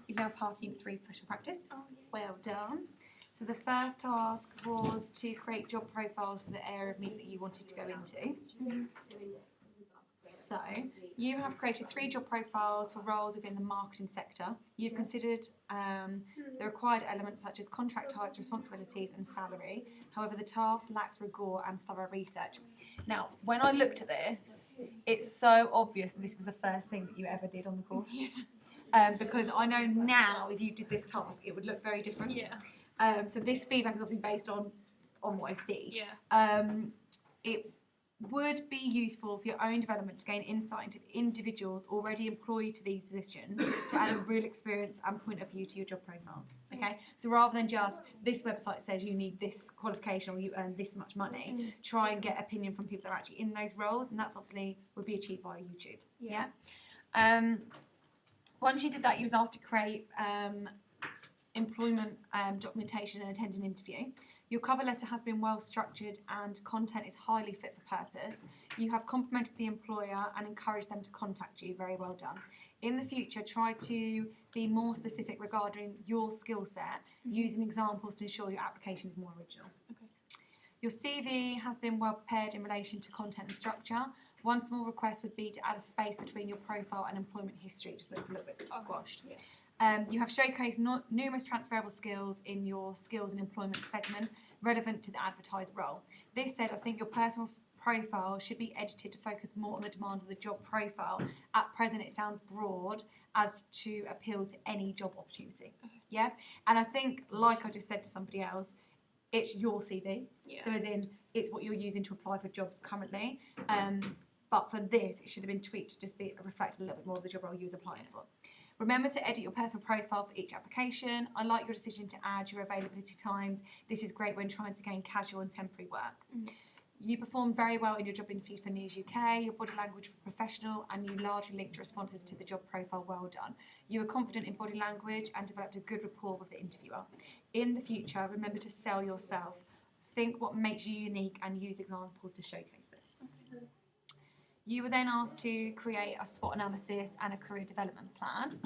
you've now passed Unit 3 Professional Practice. Oh, yeah. Well done. So the first task was to create job profiles for the area of media that you wanted to go into. So you have created 3 job profiles for roles within the marketing sector. You've considered the required elements such as contract types, responsibilities and salary. However, the task lacks rigor and thorough research. Now, when I looked at this, it's so obvious that this was the first thing that you ever did on the course. Because I know now if you did this task, it would look very different. Yeah. So this feedback is obviously based on what I see. Yeah. It would be useful for your own development to gain insight into individuals already employed to these positions to add a real experience and point of view to your job profiles. Okay, so rather than just this website says you need this qualification or you earn this much money, try and get opinion from people that are actually in those roles, and that's obviously would be achieved via YouTube. Yeah. Once you did that, you was asked to create employment documentation and attend an interview. Your cover letter has been well structured and content is highly fit for purpose. You have complimented the employer and encouraged them to contact you. Very well done. In the future, try to be more specific regarding your skill set, using examples to ensure your application is more original. Okay. Your CV has been well prepared in relation to content and structure. One small request would be to add a space between your profile and employment history, just so it's a little bit squashed. Yeah. You have showcased numerous transferable skills in your skills and employment segment relevant to the advertised role. This said, I think your personal profile should be edited to focus more on the demands of the job profile. At present, it sounds broad as to appeal to any job opportunity. Yeah, and I think, like I just said to somebody else, it's your CV. Yeah. So as in, it's what you're using to apply for jobs currently. But for this, it should have been tweaked to just reflect a little bit more of the job role you was applying for. Remember to edit your personal profile for each application. I like your decision to add your availability times. This is great when trying to gain casual and temporary work. You performed very well in your job interview for News UK. Your body language was professional and you largely linked your responses to the job profile. Well done. You were confident in body language and developed a good rapport with the interviewer. In the future, remember to sell yourself. Think what makes you unique and use examples to showcase this. Okay. You were then asked to create a SWOT analysis and a career development plan.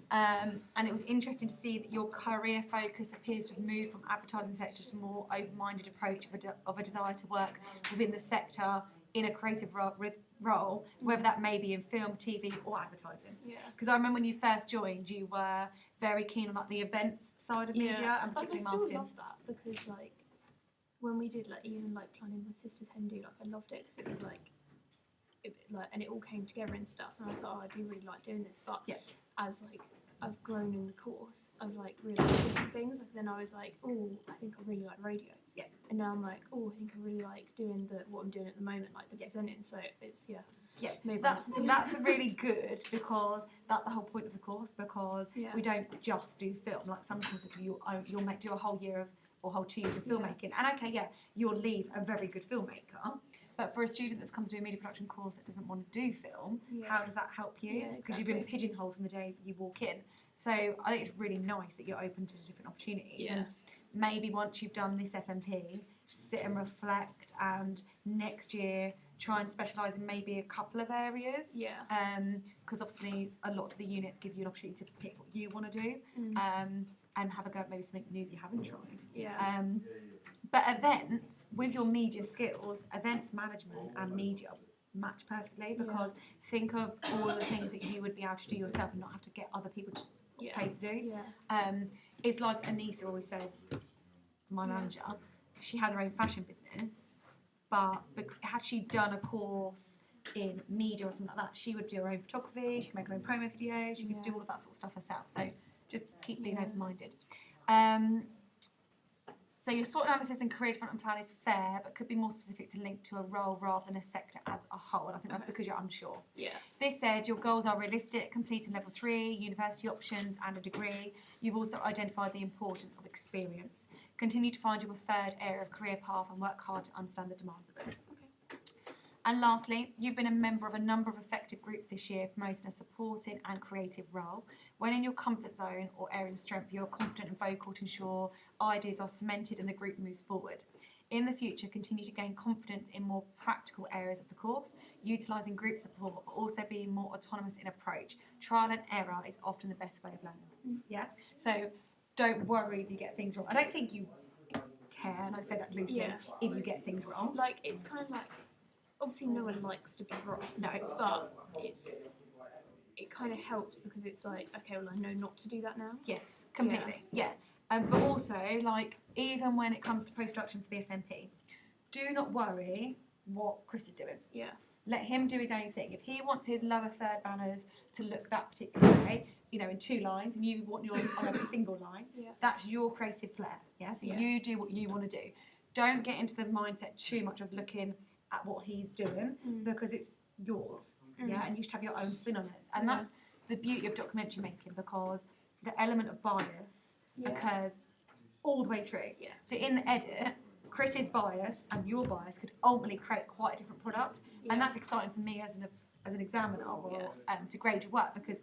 And it was interesting to see that your career focus appears to have moved from advertising sector to a more open-minded approach of a desire to work within the sector in a creative role, whether that may be in film, TV or advertising. Yeah. Because I remember when you first joined, you were very keen on like the events side of media and particularly I still marketing. love that because like when we did like even like planning my sister's hen do, like I loved it because it was like and it all came together and stuff, and I was like, oh, I do really like doing this, but as like I've grown in the course, I've like really liked different things. Like then I was like, oh, I think I really like radio. Yeah. And now I'm like, oh, I think I really like doing what I'm doing at the moment, like the presenting. So it's maybe that's really good because that's the whole point of the course. Because we don't just do film. Like some courses, you'll do a whole year or whole 2 years of filmmaking, and you'll leave a very good filmmaker. But for a student that's come to do a media production course that doesn't want to do film, how does that help you? Because you've been pigeonholed from the day you walk in. So I think it's really nice that you're open to different opportunities. Yeah. And maybe once you've done this FMP, sit and reflect, and next year try and specialise in maybe a couple of areas. Yeah. Because obviously a lot of the units give you an opportunity to pick what you want to do. And have a go at maybe something new that you haven't tried. Yeah. But events, with your media skills, events management and media match perfectly because think of all the things that you would be able to do yourself and not have to get other people to pay to do. Yeah. It's like Anissa always says, my manager, she has her own fashion business, but had she done a course in media or something like that, she would do her own photography, she could make her own promo videos, she could do all of that sort of stuff herself. So just keep being open-minded. So your SWOT analysis and career development plan is fair, but could be more specific to link to a role rather than a sector as a whole. And I think that's because you're unsure. Yeah. This said, your goals are realistic, completing level 3, university options and a degree. You've also identified the importance of experience. Continue to find your preferred area of career path and work hard to understand the demands of it. And lastly, you've been a member of a number of effective groups this year promoting a supporting and creative role. When in your comfort zone or areas of strength, you're confident and vocal to ensure ideas are cemented and the group moves forward. In the future, continue to gain confidence in more practical areas of the course, utilising group support, but also being more autonomous in approach. Trial and error is often the best way of learning. Yeah? So don't worry if you get things wrong. I don't think you care, and I say that loosely, if you get things wrong. Like, it's kind of like, obviously no one likes to be wrong, No. but it kind of helps because it's like, okay, well, I know not to do that now. Yes, completely. Yeah. But also, like, even when it comes to post-production for the FMP, do not worry what Chris is doing. Yeah. Let him do his own thing. If he wants his lower third banners to look that particular way, you know, in 2 lines, and you want yours on a single line, that's your creative flair. Yeah. So you do what you want to do. Don't get into the mindset too much of looking at what he's doing because it's yours. Yeah, and you should have your own spin on it. And that's the beauty of documentary making, because the element of bias occurs all the way through. Yeah. So in the edit, Chris's bias and your bias could ultimately create quite a different product, and that's exciting for me as an examiner or to grade your work, because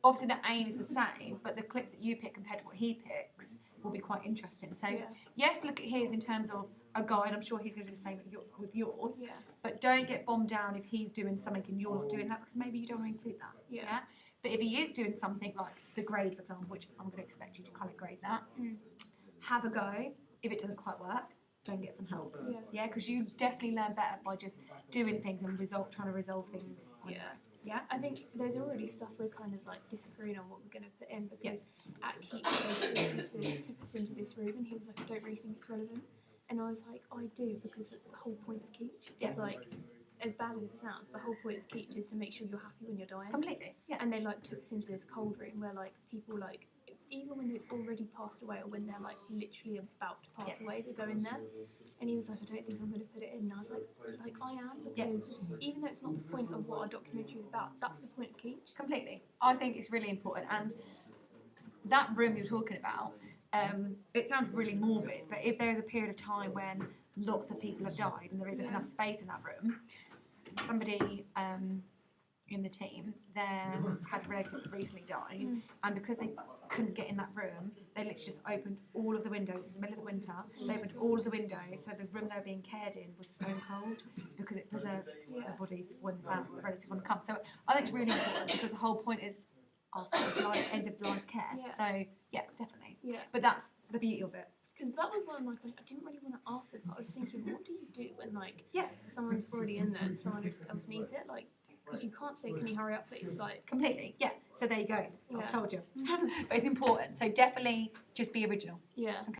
obviously the aim is the same, but the clips that you pick compared to what he picks will be quite interesting. So yes, look at his in terms of a guide. I'm sure he's going to do the same with yours. Yeah. But don't get bombed down if he's doing something and you're not doing that, because maybe you don't want to include that. Yeah. But if he is doing something like the grade, for example, which I'm going to expect you to colour grade that, have a go. If it doesn't quite work, go and get some help. Yeah, because you definitely learn better by just doing things and trying to resolve things. Yeah. I think there's already stuff we're kind of like disagreeing on what we're going to put in, because at Keach they took us into this room and he was like, I don't really think it's relevant. And I was like, I do, because that's the whole point of Keach. It's like, as bad as it sounds, the whole point of Keach is to make sure you're happy when you're dying. Completely. Yeah. And they like took us into this cold room where like people like, it was even when they've already passed away or when they're like literally about to pass away, they go in there. And he was like, I don't think I'm going to put it in. And I was like I am, because even though it's not the point of what our documentary is about, that's the point of Keach. Completely. I think it's really important. And that room you're talking about, it sounds really morbid, but if there is a period of time when lots of people have died and there isn't enough space in that room, somebody in the team there had a relative that recently died, and because they couldn't get in that room, they literally just opened all of the windows in the middle of the winter. They opened all of the windows, so the room they were being cared in was stone cold, because it preserves the body for when the relative want to come. So I think it's really important, because the whole point is end of life care. So yeah, definitely. Yeah. But that's the beauty of it. Because that was one of my questions. I didn't really want to ask it, but I was thinking, what do you do when like someone's already in there and someone else needs it? Like, because you can't say, can you hurry up, please? Like, completely. Yeah. So there you go. I told you. But it's important. So definitely just be original. Yeah.